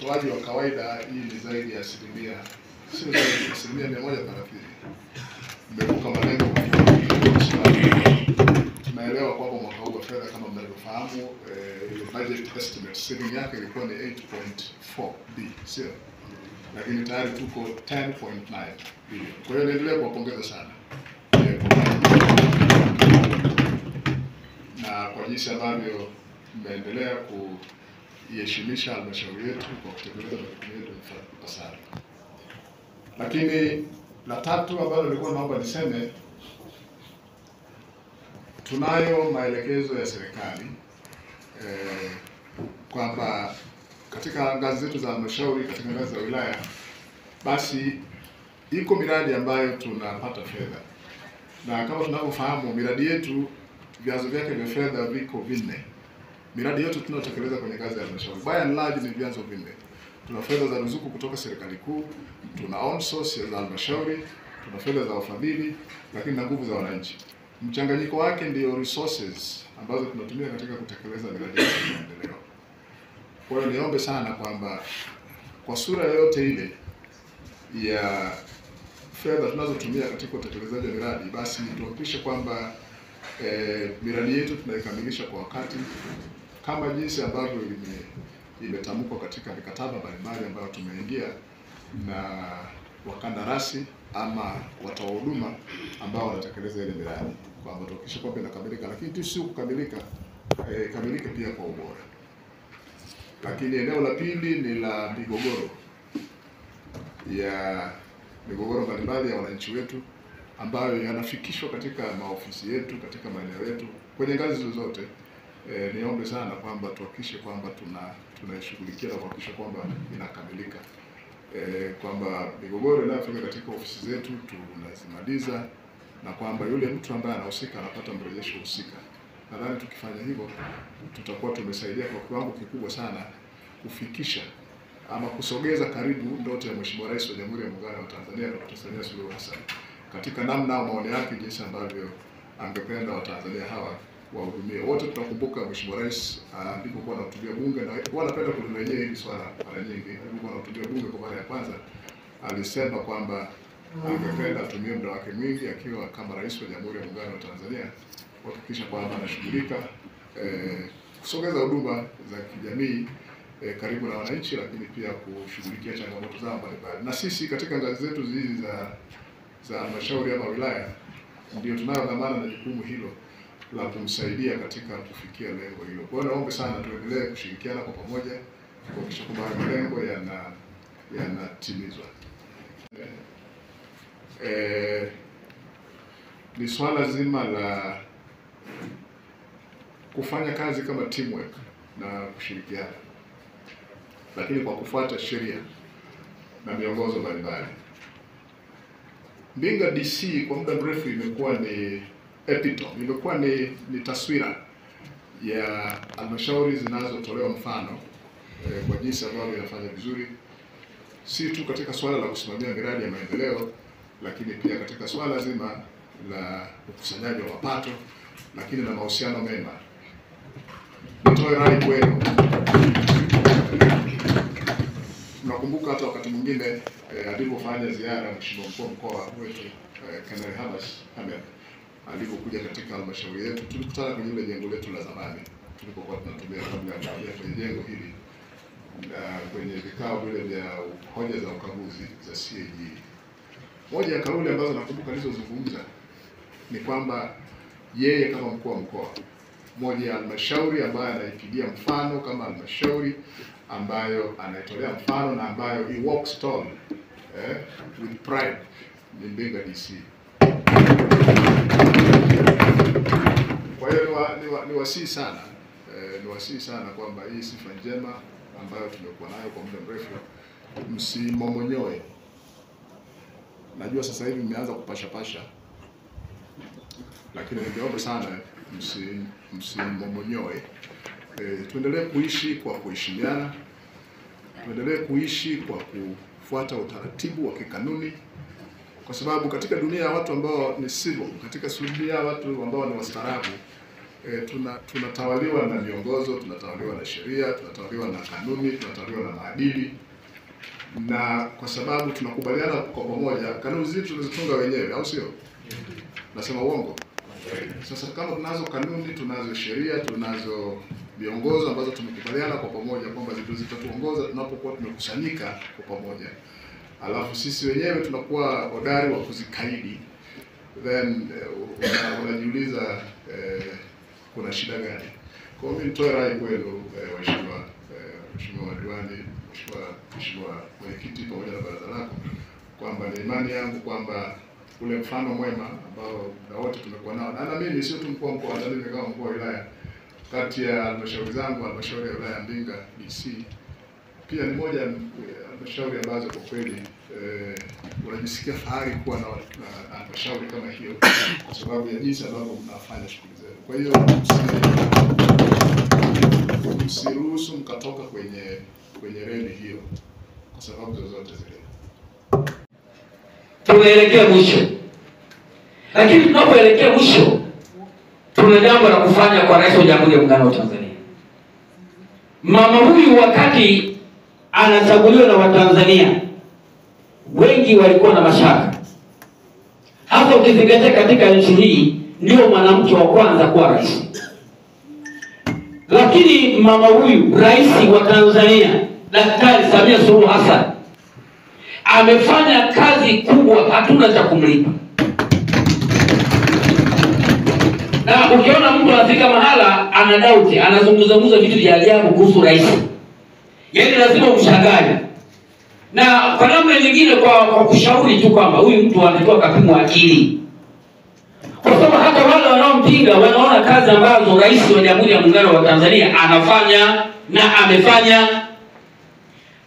utoaji wa kawaida hii ni zaidi ya sio zaidi ya 130%. Mmevuka malengo kwa sababu tunaelewa kwamba mwaka huu wa fedha kama mnavyofahamu budget estimate saving yake ilikuwa ni 8.4 B, sio? Lakini tayari tuko 10.9 bilioni. Kwa hiyo naendelea kuwapongeza sana na kwa jinsi ambavyo mmeendelea kuiheshimisha halmashauri yetu kwa kutekeleza majukumu yetu ipasavyo. Lakini la tatu ambalo nilikuwa naomba niseme, tunayo maelekezo ya serikali kwamba katika ngazi zetu za halmashauri, katika ngazi za wilaya, basi iko miradi ambayo tunapata fedha, na kama tunavyofahamu miradi yetu vyanzo vyake vya fedha viko vinne. Miradi yote tunayotekeleza kwenye ngazi ya halmashauri by and large ni vyanzo vinne. Tuna fedha za ruzuku kutoka serikali kuu, tuna on source za halmashauri, tuna fedha za wafadhili, lakini na nguvu za wananchi. Mchanganyiko wake ndio resources ambazo tunatumia katika kutekeleza miradi yetu ya maendeleo. Kwa hiyo niombe sana kwamba kwa sura yoyote ile ya fedha tunazotumia katika utekelezaji wa miradi, basi tuhakikishe kwamba miradi yetu tunaikamilisha kwa wakati kama jinsi ambavyo imetamkwa katika mikataba mbalimbali ambayo tumeingia na wakandarasi ama watoa huduma ambao wanatekeleza ile miradi, kwamba tuhakikishe kwamba inakamilika, lakini tu sio kukamilika, kamilike pia kwa ubora. Lakini eneo la pili ni la migogoro mbalimbali ya wananchi wetu ambayo yanafikishwa katika maofisi yetu, katika maeneo yetu, kwenye ngazi zozote. Niombe sana kwamba tuhakikishe kwamba tunaishughulikia na kuhakikisha kwamba inakamilika. Kwamba migogoro inayofika katika ofisi zetu tunazimaliza, na kwamba yule mtu ambaye anahusika anapata mrejesho husika. Nadhani tukifanya hivyo tutakuwa tumesaidia kwa kiwango kikubwa sana kufikisha ama kusogeza karibu ndoto ya Mheshimiwa Rais wa Jamhuri ya Muungano wa Tanzania Dr. Samia Suluhu Hassan katika namna au maoni yake jinsi ambavyo angependa Watanzania hawa wahudumie. Wote tunakumbuka Mheshimiwa Rais alipokuwa anahutubia bunge, na huwa anapenda kulirejea hili swala mara nyingi. Alipokuwa anahutubia bunge kwa mara ya kwanza alisema kwamba angependa atumie muda wake mwingi akiwa kama Rais wa Jamhuri ya Muungano wa Tanzania kuhakikisha kwamba anashughulika kusogeza huduma za kijamii karibu na wananchi, lakini pia kushughulikia changamoto zao mbalimbali. Na sisi katika ngazi zetu hizi za halmashauri ama wilaya ndio tunayo dhamana na jukumu hilo la kumsaidia katika kufikia lengo hilo. Kwa hiyo naomba sana tuendelee kushirikiana kwa pamoja kuhakikisha kwamba malengo yanatimizwa. Ni swala zima la kufanya kazi kama teamwork na kushirikiana, lakini kwa kufuata sheria na miongozo mbalimbali. Mbinga DC kwa muda mrefu imekuwa ni epitome, imekuwa ni taswira ya halmashauri zinazotolewa mfano kwa jinsi ambavyo inafanya vizuri, si tu katika swala la kusimamia miradi ya maendeleo, lakini pia katika swala zima la ukusanyaji wa mapato, lakini na mahusiano mema. Nitoe rai kwenu. Nakumbuka hata wakati mwingine alipofanya ziara Mheshimiwa Mkuu wa Mkoa wetu Kanali Hamed alipokuja katika halmashauri yetu, tulikutana kwenye ile jengo letu la zamani tulipokuwa tunatumia kabla ya kuja kwenye jengo hili kwenye vikao vile vya hoja za ukaguzi za CAG. Moja ya kauli ambazo nakumbuka alizozungumza ni kwamba yeye kama mkuu wa mkoa, moja ya halmashauri ambayo anaipigia mfano kama halmashauri ambayo anaitolea mfano na ambayo he walks tall with pride ni Mbinga DC. Kwa hiyo ni wasihi sana kwamba hii sifa njema ambayo tumekuwa nayo kwa muda mrefu msimomonyoe. Najua sasa hivi mmeanza kupasha, lakini ningeomba sana msimomonyoe. Tuendelee kuishi kwa kuheshimiana, tuendelee kuishi kwa kufuata utaratibu wa kikanuni, kwa sababu katika dunia ya watu ambao ni civil, katika dunia ya watu ambao ni wastaarabu, tunatawaliwa na miongozo, tunatawaliwa na sheria, tunatawaliwa na kanuni, tunatawaliwa na maadili, na kwa sababu tunakubaliana kwa pamoja, kanuni zetu tunazitunga wenyewe, au sio? Nasema uongo? Sasa kama tunazo kanuni, tunazo sheria, tunazo miongozo ambazo tumekubaliana kwa pamoja kwamba zitatuongoza tunapokuwa tumekusanyika kwa pamoja, alafu sisi wenyewe tunakuwa hodari wa kuzikaidi, then unajiuliza kuna shida gani? Kwa hiyo nitoe rai kwenu waheshimiwa madiwani, mheshimiwa mwenyekiti pamoja na baraza lako, kwamba ni imani yangu kwamba ule mfano mwema ambao na wote tumekuwa nao, na mimi sio tu mkuu wa mkoa, hata mimi kama mkuu wa wilaya, kati ya halmashauri zangu, halmashauri ya wilaya Mbinga DC pia ni moja ya halmashauri ambazo kwa kweli unajisikia fahari kuwa na halmashauri kama hiyo, kwa sababu ya jinsi ambavyo mnafanya shughuli zenu. Kwa hiyo msiruhusu mkatoka kwenye reli hiyo kwa sababu zozote zile. Tunaelekea mwisho, lakini tunapoelekea mwisho tuna jambo la kufanya kwa Rais wa Jamhuri ya Muungano wa Tanzania. Mama huyu wakati anachaguliwa na Watanzania wengi walikuwa na mashaka, hata ukizingatia katika nchi hii ndio mwanamke wa kwanza kuwa rais. Lakini mama huyu rais wa Tanzania Daktari Samia Suluhu Hassan amefanya kazi kubwa, hatuna cha kumlipa. Na ukiona mtu anafika mahala ana doubt, anazungumza vitu vya ajabu kuhusu rais, yaani lazima umshangae. Na kwa namna nyingine kwa kushauri tu kwamba huyu mtu anatakiwa kapimwa akili. Kwa sababu hata wale wanaompinga wanaona kazi ambazo Rais wa Jamhuri ya Muungano wa Tanzania anafanya na amefanya.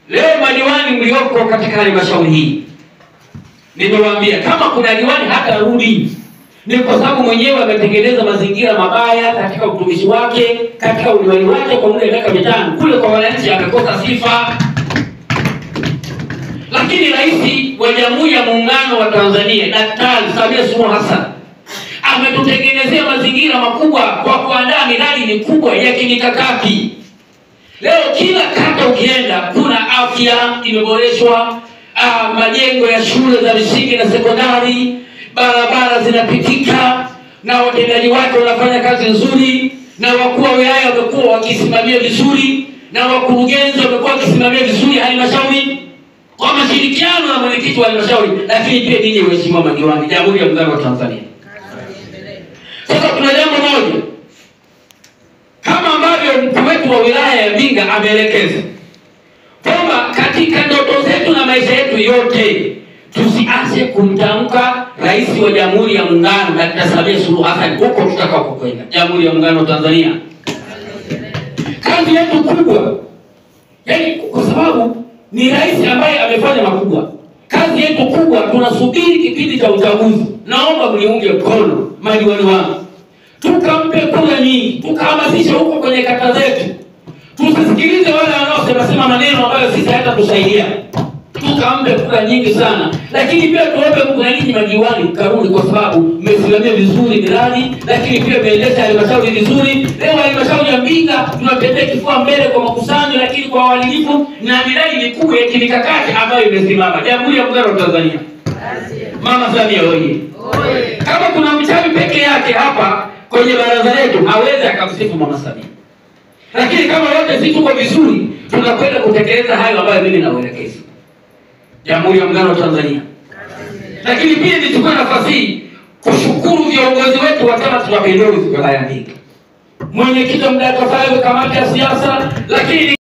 Leo madiwani mlioko katika halmashauri hii, nimewaambia kama kuna diwani hata rudi, ni kwa sababu mwenyewe ametengeneza mazingira mabaya katika utumishi wake, katika udiwani wake kwa muda wa miaka 5. Kule kwa wananchi amekosa sifa. Lakini Rais wa Jamhuri ya Muungano wa Tanzania Daktari Samia Suluhu Hassan ametutengenezea mazingira makubwa kwa kuandaa miradi mikubwa ya kimikakati. Leo kila kata ukienda kuna afya imeboreshwa, majengo ya shule za msingi na sekondari, barabara zinapitika, na watendaji wake wanafanya kazi nzuri, na wakuu wa wilaya wamekuwa wakisimamia vizuri, na wakurugenzi wamekuwa wakisimamia vizuri halmashauri kwa mashirikiano na mwenyekiti wa halmashauri, lakini pia ninyi waheshimiwa madiwani Jamhuri ya Muungano wa Tanzania. Sasa kuna jambo moja, kama ambavyo mkuu wetu wa wilaya ya Mbinga ameelekeza kwamba katika ndoto zetu na maisha yetu yote tusiache kumtamka Rais wa Jamhuri ya Muungano Daktari Samia Suluhu Hassan huko tutakao kwenda Jamhuri ya Muungano wa Tanzania. Kazi yetu kubwa, yaani kwa sababu ni rais ambaye amefanya makubwa. Kazi yetu kubwa, tunasubiri kipindi cha uchaguzi. Naomba mniunge mkono madiwani wangu, tukampe kura nyingi, tukahamasisha huko kwenye kata zetu. Tusisikilize wale wanaosema maneno ambayo sisi hayatatusaidia. Tukampe kura nyingi sana. Lakini pia tuombe Mungu na nyinyi madiwani karudi, kwa sababu mmesimamia vizuri miradi, lakini pia mmeendesha halmashauri vizuri. Leo halmashauri ya Mbinga tunatembea kifua mbele kwa makusanyo, lakini kwa uadilifu na miradi mikubwa ya kimikakati ambayo imesimama. Jamhuri ya Muungano wa Tanzania. Mama Samia oye. Kama kuna mchawi peke yake hapa kwenye baraza letu hawezi akamsifu Mama Samia. Lakini kama wote sisi tuko vizuri, tunakwenda kutekeleza hayo ambayo mimi nawaelekeza. Jamhuri ya Muungano wa Tanzania. Lakini pia nichukue nafasi hii kushukuru viongozi wetu wa Chama cha Mapinduzi wilaya ya Mbinga, mwenyekiti wa mdaka kamati ya siasa, lakini